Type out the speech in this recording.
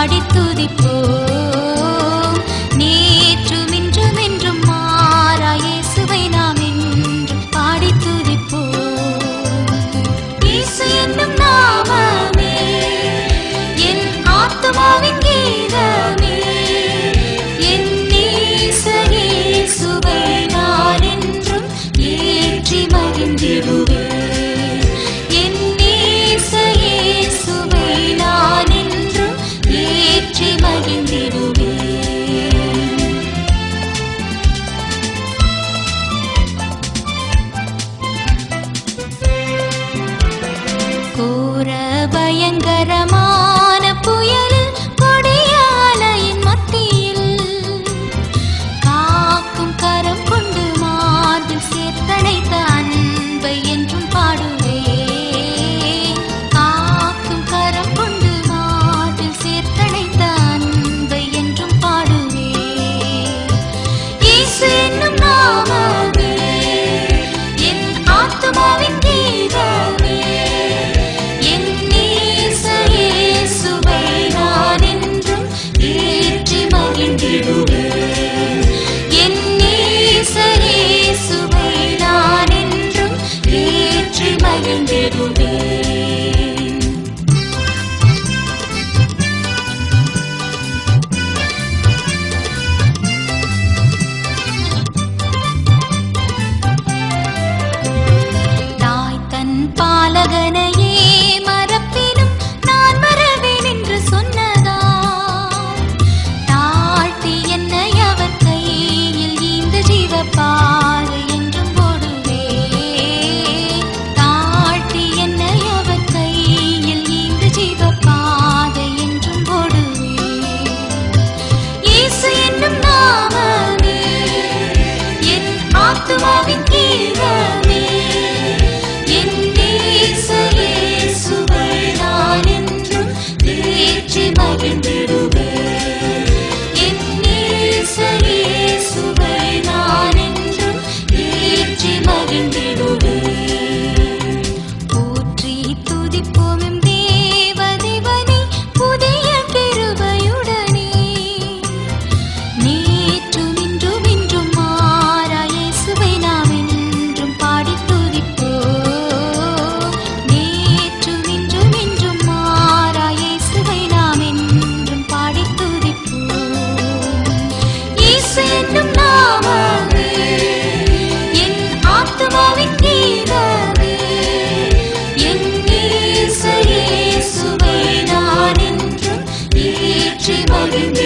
பாடி துதிப்போம். நேற்றும் இன்றும் என்றும் மாறா இயேசுவை நாம் என்றும் பாடி துதிப்போம். இயேசு என்னும் நாமமே என் ஆத்துமாவின் கீதமே, என் நேச இயேசுவை நான் என்றும் ஏற்றி மகிழ்ந்திடுவேன். கோர பயங்கரமான புயலில் கொடிய அலையின் மத்தியில் காக்கும் கரம் கொண்டு மார்பில் சேர்த்தணைத்த அன்பை என்றும் பாடுவேன். காக்கும் கரம் கொண்டு மார்பில் சேர்த்தணைத்த அன்பை என்றும் பாடுவேன். இயேசு என்னும் நாமமே என் ஆத்துமாவின் கீதமே, என் நேச இயேசுவை நான் என்றும் ஏற்றி மகிழ்ந்திடுவேன். என் நேச இயேசுவை நான் என்றும் ஏற்றி மகிழ்ந்திடுவேன். தாய் தன் பாலகனையே மறப்பினும் நான் மறவேன் என்று சொன்னதா, தாழ்த்தி என்னை அவர் கையில் ஈந்த ஜீவப்பாதை என்றும் போடுவேன். தாழ்த்தி என்னை அவர் கையில் ஈந்த ஜீவப்பாதை என்றும் போடுவேன். இயேசு என்னும் நாமமே என் ஆத்துமாவின் கீதமே, என் நேச இயேசுவை நான் என்றும் ஏற்றி மகிழ்ந்திடுவேன். என் நேச இயேசுவை நான் என்றும் ஏற்றி மகிழ்ந்திடுவேன். போற்றி துதிப்போம் எம் தேவதேவனே புதிய கிருபையுடனே, நேற்றும் இன்றும் என்றும் மாறா இயேசுவை நாம் என்றும் பாடி துதிப்போம். நேற்றும் இன்றும் என்றும் மாறா இயேசுவை நாம் என்றும் பாடி துதிப்போம். இயேசு என்னும் நாமமே என் ஆத்துமாவின் கீதமே, என் நேச இயேசுவை நான் என்றும் ஏற்றி மகிழ்ந்திடுவேன்.